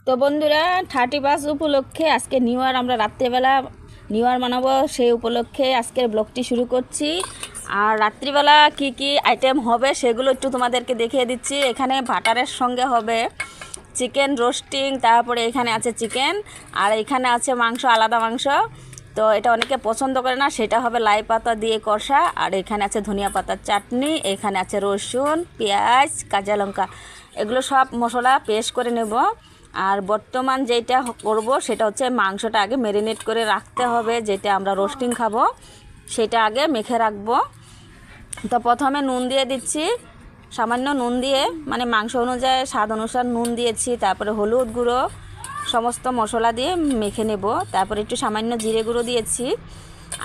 তো বন্ধুরা 31 উপলক্ষে আজকে নিউ ইয়ার, আমরা রাত্রিবেলা নিউ ইয়ার মানাবো, সেই উপলক্ষে আজকের ব্লগটি শুরু করছি। আর রাত্রিবেলা কি কি আইটেম হবে সেগুলো একটু তোমাদেরকে দেখিয়ে দিচ্ছি। এখানে বাটারের সঙ্গে হবে চিকেন রোস্টিং, তারপরে এখানে আছে চিকেন, আর এখানে আছে মাংস, আলাদা মাংস। তো এটা অনেকে পছন্দ করে না, সেটা হবে লাই পাতা দিয়ে কষা। আর এখানে আছে ধনিয়া পাতার চাটনি, এখানে আছে রসুন, পেঁয়াজ, কাঁচা লঙ্কা, এগুলো সব মশলা পেস্ট করে নেব। আর বর্তমান যেটা করব সেটা হচ্ছে মাংসটা আগে ম্যারিনেট করে রাখতে হবে, যেটা আমরা রোস্টিং খাবো সেটা আগে মেখে রাখবো। তো প্রথমে নুন দিয়ে দিচ্ছি, সামান্য নুন দিয়ে, মানে মাংস অনুযায়ী স্বাদ অনুসার নুন দিয়েছি। তারপরে হলুদ গুঁড়ো, সমস্ত মশলা দিয়ে মেখে নেব। তারপরে একটু সামান্য জিরে গুঁড়ো দিয়েছি,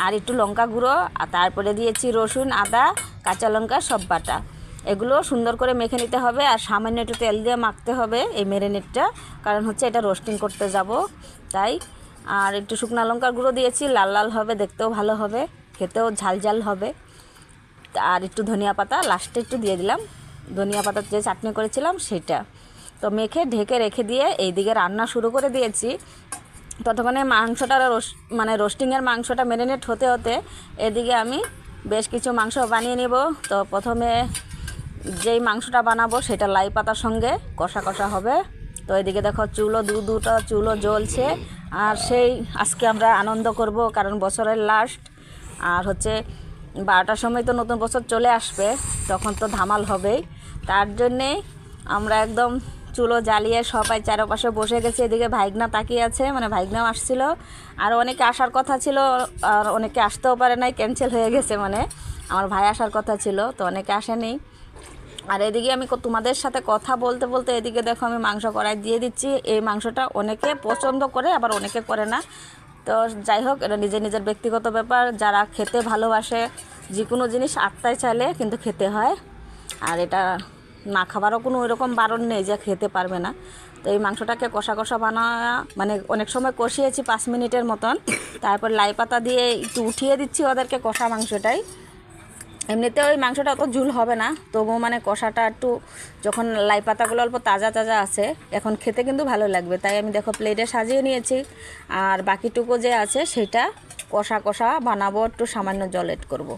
আর একটু লঙ্কা গুঁড়ো, আর তারপরে দিয়েছি রসুন, আদা, কাঁচা লঙ্কা সব বাটা। এগুলো সুন্দর করে মেখে নিতে হবে, আর সামান্য একটু তেল দিয়ে মাখতে হবে এই ম্যারিনেটটা, কারণ হচ্ছে এটা রোস্টিং করতে যাব তাই। আর একটু শুকনো লঙ্কার গুঁড়ো দিয়েছি, লাল লাল হবে, দেখতেও ভালো হবে, খেতেও ঝাল ঝাল হবে। আর একটু ধনিয়া পাতা লাস্টে একটু দিয়ে দিলাম, ধনিয়া পাতার যে চাটনি করেছিলাম সেটা। তো মেখে ঢেকে রেখে দিয়ে এইদিকে রান্না শুরু করে দিয়েছি। ততক্ষণে মাংসটা রোস্টিংয়ের মাংসটা ম্যারিনেট হতে হতে এদিকে আমি বেশ কিছু মাংস বানিয়ে নেব। তো প্রথমে যেই মাংসটা বানাবো সেটা লাই পাতার সঙ্গে কষা কষা হবে। তো এদিকে দেখো চুলো দুটো চুলো জ্বলছে, আর সেই আজকে আমরা আনন্দ করব, কারণ বছরের লাস্ট। আর হচ্ছে 12টার সময় তো নতুন বছর চলে আসবে, তখন তো ধামাল হবেই। তার জন্যে আমরা একদম চুলো জ্বালিয়ে সবাই চারপাশে বসে গেছি। এদিকে ভাইগনা তাকিয়ে আছে, মানে ভাইগনাও আসছিল, আর অনেকে আসার কথা ছিল, আর অনেকে আসতেও পারে নাই, ক্যান্সেল হয়ে গেছে। মানে আমার ভাই আসার কথা ছিল, তো অনেকে আসেনি। আর এদিকে আমি তোমাদের সাথে কথা বলতে বলতে এদিকে দেখো আমি মাংস কড়াই দিয়ে দিচ্ছি। এই মাংসটা অনেকে পছন্দ করে, আবার অনেকে করে না। তো যাই হোক, এটা নিজের নিজের ব্যক্তিগত ব্যাপার। যারা খেতে ভালোবাসে, যে কোনো জিনিস আত্মায় চাইলে কিন্তু খেতে হয়। আর এটা না খাবারও কোনো ওইরকম বারণ নেই যে খেতে পারবে না। তো এই মাংসটাকে কষা কষা মানে অনেক সময় কষিয়েছি 5 মিনিটের মতন। তারপর লাই পাতা দিয়ে একটু উঠিয়ে দিচ্ছি ওদেরকে কষা মাংসটাই। এমনিতে ওই মাংসটা অত ঝুল হবে না, তবুও মানে কষাটা একটু, যখন লাই পাতাগুলো অল্প তাজা তাজা আছে, এখন খেতে কিন্তু ভালো লাগবে। তাই আমি দেখো প্লেটে সাজিয়ে নিয়েছি, আর বাকিটুকু যে আছে সেটা কষা কষা বানাবো, একটু সামান্য জল এড করবো।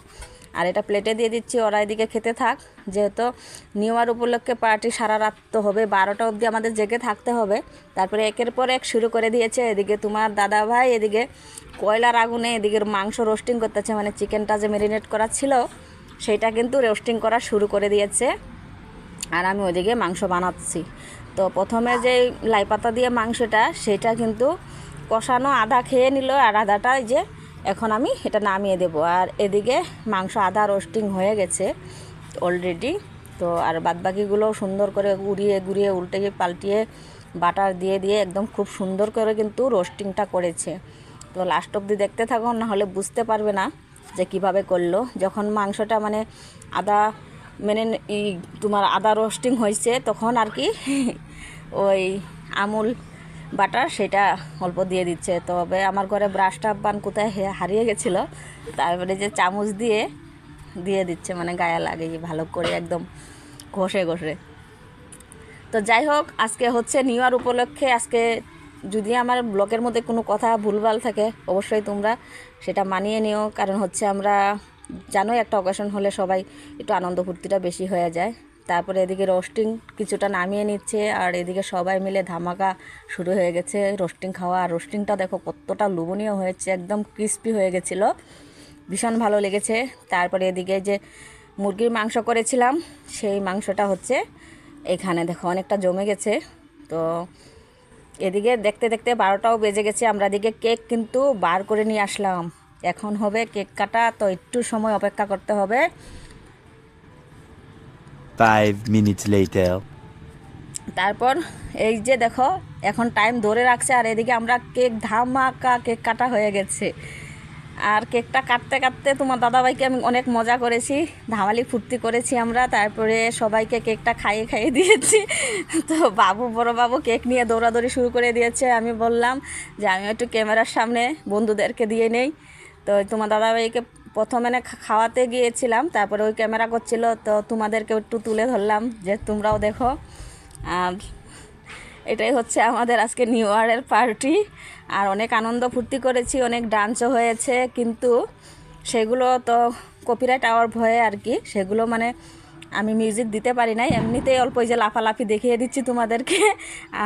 আর এটা প্লেটে দিয়ে দিচ্ছি, ওরা এদিকে খেতে থাক। যেহেতু নিউ ইয়ার উপলক্ষে পার্টি সারা রাত তো হবে, 12টা অবধি আমাদের জেগে থাকতে হবে। তারপরে একের পর এক শুরু করে দিয়েছে। এদিকে তোমার দাদা ভাই এদিকে কয়লার আগুনে এদিকের মাংস রোস্টিং করতেছে, মানে চিকেনটা যে ম্যারিনেট করা ছিল সেইটা কিন্তু রোস্টিং করা শুরু করে দিয়েছে, আর আমি ওইদিকে মাংস বানাচ্ছি। তো প্রথমে যে লাই পাতা দিয়ে মাংসটা, সেটা কিন্তু কষানো আধা খেয়ে নিল, আর আধাটা এই যে এখন আমি এটা নামিয়ে দেব। আর এদিকে মাংস আধা রোস্টিং হয়ে গেছে অলরেডি। তো আর বাদবাকিগুলো সুন্দর করে ঘুরিয়ে ঘুরিয়ে উল্টে পাল্টিয়ে বাটার দিয়ে দিয়ে একদম খুব সুন্দর করে কিন্তু রোস্টিংটা করেছে। তো লাস্ট অবধি দেখতে থাকো, না হলে বুঝতে পারবে না যে কিভাবে করলো। যখন মাংসটা মানে আদা তোমার আদা রোস্টিং হয়েছে, তখন আর কি ওই আমুল বাটার সেটা অল্প দিয়ে দিচ্ছে। তবে আমার ঘরে ব্রাশটা বান কোথায় হারিয়ে গেছিলো, তারপরে যে চামচ দিয়ে দিয়ে দিচ্ছে, মানে গায়ে লাগে ভালো করে একদম ঘষে ঘষে। তো যাই হোক, আজকে হচ্ছে নিউ ইয়ার উপলক্ষে। আজকে যদি আমার ব্লগের মধ্যে কোনো কথা ভুলভাল থাকে, অবশ্যই তোমরা সেটা মানিয়ে নিও, কারণ হচ্ছে আমরা জানোই একটা অকেশন হলে সবাই একটু আনন্দ ফুর্তিটা বেশি হয়ে যায়। তারপরে এদিকে রোস্টিং কিছুটা নামিয়ে নিচ্ছে, আর এদিকে সবাই মিলে ধামাকা শুরু হয়ে গেছে রোস্টিং খাওয়া। আর রোস্টিংটা দেখো কতটা লোভনীয় হয়েছে, একদম ক্রিস্পি হয়ে গেছিলো, ভীষণ ভালো লেগেছে। তারপরে এদিকে যে মুরগির মাংস করেছিলাম, সেই মাংসটা হচ্ছে এখানে দেখো অনেকটা জমে গেছে। তো এদিকে দেখতে দেখতে 12টাও বেজে গেছে। আমরা এদিকে কেক কিন্তু বার করে নিয়ে আসলাম, এখন হবে কেক কাটা। তো একটু সময় অপেক্ষা করতে হবে। 5 minutes later. তারপর এই যে দেখো এখন টাইম ধরে রাখছে, আর এদিকে আমরা কেক ধামাকা কেক কাটা হয়ে গেছে। আর কেকটা কাটতে কাটতে তোমার দাদাভাইকে আমি অনেক মজা করেছি, ধামালি ফুর্তি করেছি আমরা। তারপরে সবাইকে কেকটা খাইয়ে খাইয়ে দিয়েছি। তো বড় বাবু কেক নিয়ে দৌড়াদৌড়ি শুরু করে দিয়েছে। আমি বললাম যে আমি একটু ক্যামেরার সামনে বন্ধুদেরকে দিয়ে নেই। তো তোমার দাদাভাইকে প্রথমে খাওয়াতে গিয়েছিলাম, তারপরে ওই ক্যামেরা করছিল, তো তোমাদেরকে একটু তুলে ধরলাম যে তোমরাও দেখো। আর এটাই হচ্ছে আমাদের আজকে নিউ ইয়ারের পার্টি। আর অনেক আনন্দ ফুর্তি করেছি, অনেক ডান্সও হয়েছে, কিন্তু সেগুলো তো কপিরাইট আওয়ার ভয়ে আর কি, সেগুলো মানে আমি মিউজিক দিতে পারি নাই, এমনিতেই অল্প যে লাফালাফি দেখিয়ে দিচ্ছি তোমাদেরকে।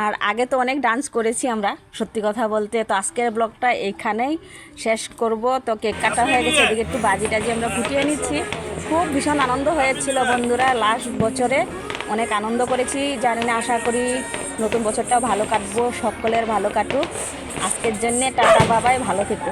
আর আগে তো অনেক ডান্স করেছি আমরা, সত্যি কথা বলতে। তো আজকের ব্লগটা এইখানেই শেষ করব। তো কেক কাটা হয়ে গেছে, এদিকে একটু বাজি টাজি আমরা ফুটিয়ে নিচ্ছি। খুব ভীষণ আনন্দ হয়েছিল বন্ধুরা, লাস্ট বছরে অনেক আনন্দ করেছি। জানি না, আশা করি নতুন বছরটাও ভালো কাটবো, সকলের ভালো কাটুক। আজকের জন্যে টাটা, বাবাই, ভালো থেকো।